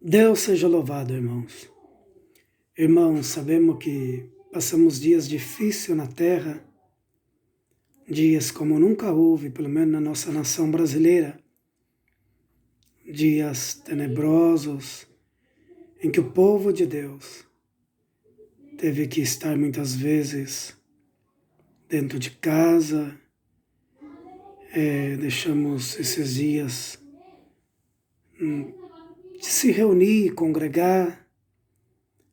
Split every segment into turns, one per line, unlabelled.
Deus seja louvado, irmãos. Irmãos, sabemos que passamos dias difíceis na terra, dias como nunca houve, pelo menos na nossa nação brasileira, dias tenebrosos em que o povo de Deus teve que estar muitas vezes dentro de casa, deixamos esses dias de se reunir, congregar.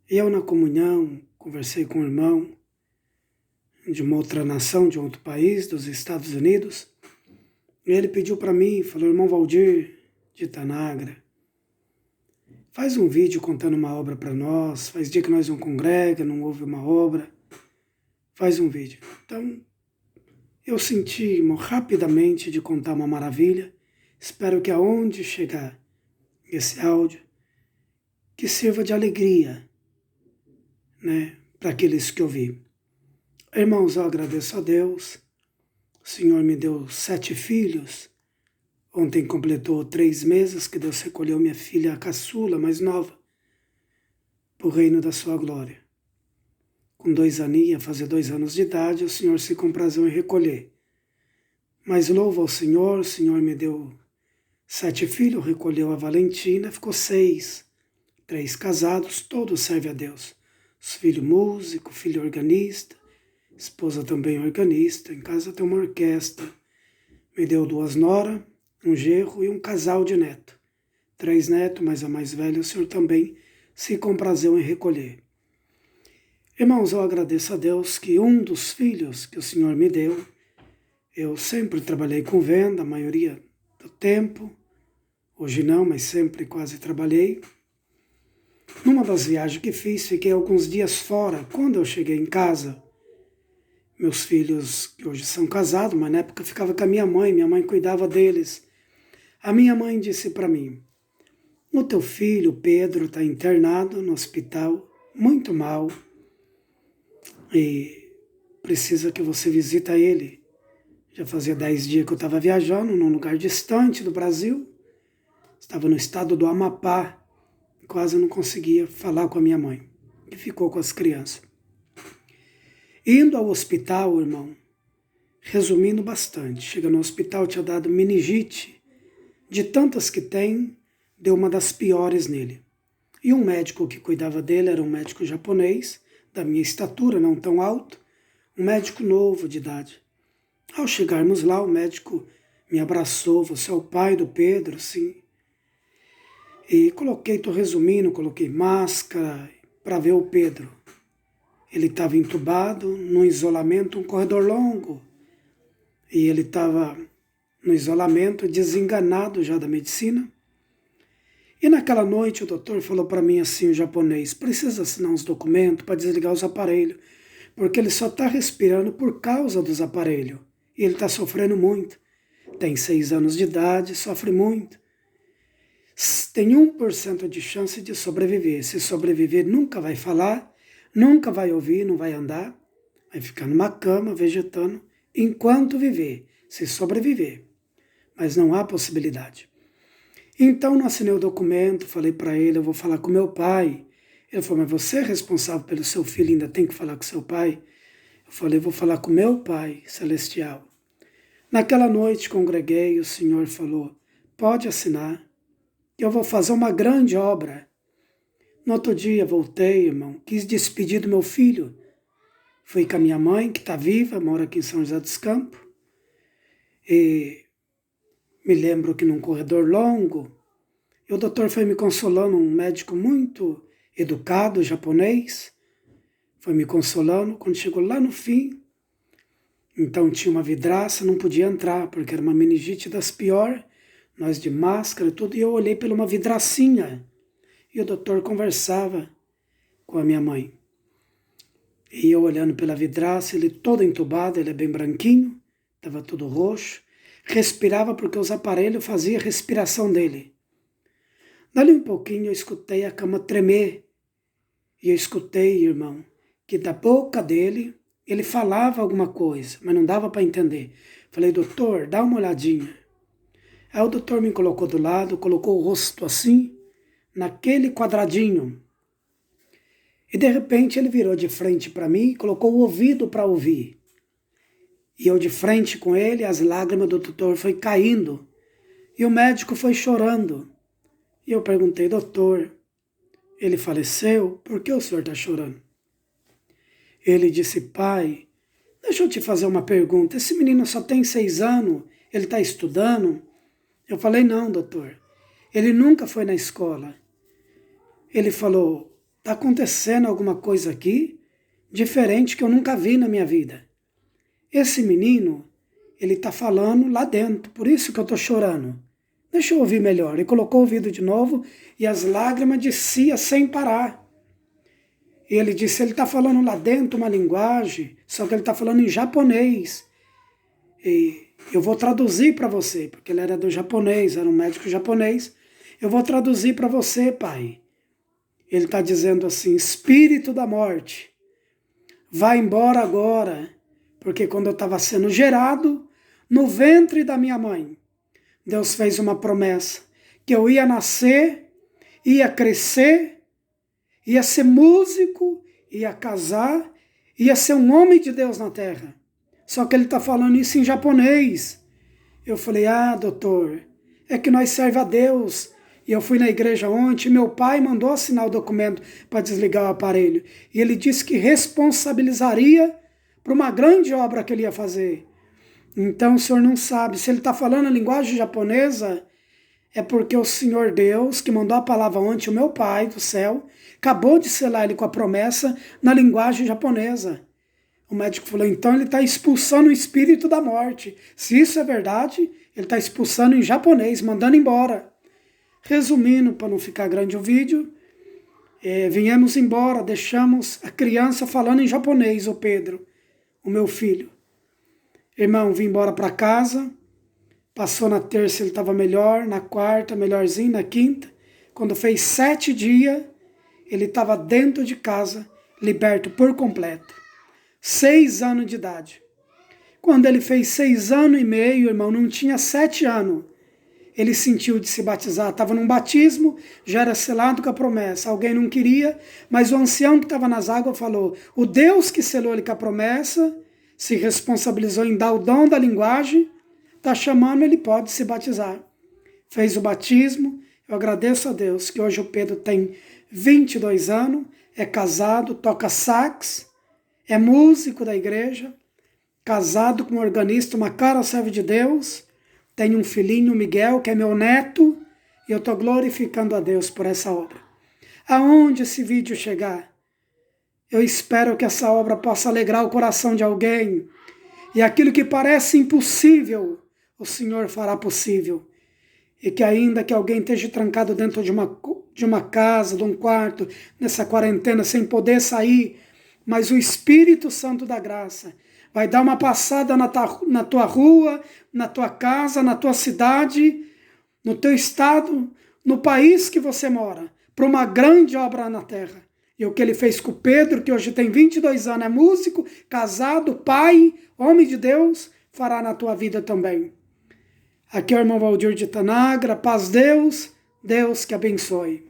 Eu, na comunhão, conversei com um irmão de uma outra nação, de outro país, dos Estados Unidos, e ele pediu para mim, falou: irmão Valdir, de Tanagra, faz um vídeo contando uma obra para nós, faz dia que nós não congrega, não houve uma obra, faz um vídeo. Então, eu senti, irmão, rapidamente de contar uma maravilha. Espero que aonde chegar esse áudio, que sirva de alegria, né, para aqueles que ouvir. Irmãos, eu agradeço a Deus. O Senhor me deu 7 filhos. Ontem completou 3 meses que Deus recolheu minha filha caçula, mais nova, para o reino da sua glória. Com 2 aninhos, fazer 2 anos de idade, o Senhor se comprazeu em recolher. Mas louvo ao Senhor, o Senhor me deu 7 filhos, recolheu a Valentina, ficou 6. 3 casados, todos servem a Deus. Os filhos músicos, filho organista, esposa também organista, em casa tem uma orquestra. Me deu 2 noras, um genro e um casal de neto. 3 netos, mas a mais velha o Senhor também se comprazeu em recolher. Irmãos, eu agradeço a Deus que um dos filhos que o Senhor me deu, eu sempre trabalhei com venda, a maioria do tempo, hoje não, mas sempre quase trabalhei. Numa das viagens que fiz, fiquei alguns dias fora. Quando eu cheguei em casa, meus filhos, que hoje são casados, mas na época ficava com a minha mãe cuidava deles. A minha mãe disse para mim: o teu filho, Pedro, está internado no hospital, muito mal, e precisa que você visita ele. Já fazia 10 dias que eu estava viajando num lugar distante do Brasil, estava no estado do Amapá, quase não conseguia falar com a minha mãe, que ficou com as crianças. Indo ao hospital, irmão, resumindo bastante, chega no hospital, tinha dado meningite, de tantas que tem, deu uma das piores nele. E um médico que cuidava dele era um médico japonês, da minha estatura, não tão alto, um médico novo de idade. Ao chegarmos lá, o médico me abraçou: você é o pai do Pedro, sim. E estou resumindo, coloquei máscara para ver o Pedro. Ele estava entubado, num isolamento, um corredor longo. E ele estava no isolamento, desenganado já da medicina. E naquela noite o doutor falou para mim assim, o japonês: precisa assinar uns documentos para desligar os aparelhos, porque ele só está respirando por causa dos aparelhos. E ele está sofrendo muito. Tem 6 anos de idade, sofre muito. Tem 1% de chance de sobreviver. Se sobreviver, nunca vai falar, nunca vai ouvir, não vai andar, vai ficar numa cama, vegetando, enquanto viver, se sobreviver. Mas não há possibilidade. Então, não assinei o documento, falei para ele: eu vou falar com meu pai. Ele falou: mas você é responsável pelo seu filho, ainda tem que falar com seu pai? Eu falei: vou falar com meu Pai Celestial. Naquela noite congreguei, o Senhor falou: pode assinar, eu vou fazer uma grande obra. No outro dia voltei, irmão, quis despedir do meu filho. Fui com a minha mãe, que está viva, mora aqui em São José dos Campos. E me lembro que num corredor longo, e o doutor foi me consolando, um médico muito educado, japonês, foi me consolando. Quando chegou lá no fim, então tinha uma vidraça, não podia entrar, porque era uma meningite das piores, nós de máscara e tudo, e eu olhei pela uma vidracinha, e o doutor conversava com a minha mãe. E eu olhando pela vidraça, ele todo entubado, ele é bem branquinho, estava todo roxo, respirava porque os aparelhos faziam a respiração dele. Dali um pouquinho eu escutei a cama tremer, e eu escutei, irmão, que da boca dele ele falava alguma coisa, mas não dava para entender. Falei: doutor, dá uma olhadinha. Aí o doutor me colocou do lado, colocou o rosto assim, naquele quadradinho. E de repente ele virou de frente para mim e colocou o ouvido para ouvir. E eu de frente com ele, as lágrimas do doutor foi caindo. E o médico foi chorando. E eu perguntei, doutor, ele faleceu? Por que o senhor está chorando? Ele disse, pai, deixa eu te fazer uma pergunta. Esse menino só tem 6 anos, ele está estudando? Eu falei, não, doutor. Ele nunca foi na escola. Ele falou, está acontecendo alguma coisa aqui diferente que eu nunca vi na minha vida. Esse menino, ele está falando lá dentro, por isso que eu estou chorando. Deixa eu ouvir melhor. Ele colocou o ouvido de novo e as lágrimas desciam sem parar. E ele disse, ele está falando lá dentro uma linguagem, só que ele está falando em japonês. E eu vou traduzir para você, porque ele era do japonês, era um médico japonês. Eu vou traduzir para você, pai. Ele está dizendo assim, espírito da morte, vai embora agora, porque quando eu estava sendo gerado no ventre da minha mãe, Deus fez uma promessa, que eu ia nascer, ia crescer, ia ser músico, ia casar, ia ser um homem de Deus na terra. Só que ele está falando isso em japonês. Eu falei, doutor, é que nós serve a Deus. E eu fui na igreja ontem, meu pai mandou assinar o documento para desligar o aparelho. E ele disse que responsabilizaria para uma grande obra que ele ia fazer. Então o senhor não sabe, se ele está falando a linguagem japonesa, é porque o Senhor Deus, que mandou a palavra ontem, o meu pai do céu, acabou de selar ele com a promessa na linguagem japonesa. O médico falou, então ele está expulsando o espírito da morte. Se isso é verdade, ele está expulsando em japonês, mandando embora. Resumindo, para não ficar grande o vídeo, viemos embora, deixamos a criança falando em japonês, o Pedro, o meu filho. Irmão, vim embora para casa, passou na terça ele estava melhor, na quarta melhorzinho, na quinta. Quando fez 7 dias, ele estava dentro de casa, liberto por completo. 6 anos de idade. Quando ele fez 6 anos e meio, irmão, não tinha 7 anos, ele sentiu de se batizar, estava num batismo, já era selado com a promessa. Alguém não queria, mas o ancião que estava nas águas falou, o Deus que selou ele com a promessa, se responsabilizou em dar o dom da linguagem, está chamando, ele pode se batizar. Fez o batismo, eu agradeço a Deus que hoje o Pedro tem 22 anos, é casado, toca sax, é músico da igreja, casado com um organista, uma cara serve de Deus, tem um filhinho, Miguel, que é meu neto, e eu estou glorificando a Deus por essa obra. Aonde esse vídeo chegar, eu espero que essa obra possa alegrar o coração de alguém, e aquilo que parece impossível, o Senhor fará possível. E que ainda que alguém esteja trancado dentro de uma casa, de um quarto, nessa quarentena, sem poder sair, mas o Espírito Santo da graça vai dar uma passada na tua rua, na tua casa, na tua cidade, no teu estado, no país que você mora, para uma grande obra na terra. E o que ele fez com o Pedro, que hoje tem 22 anos, é músico, casado, pai, homem de Deus, fará na tua vida também. Aqui é o irmão Valdir de Tanagra, paz Deus, Deus que abençoe.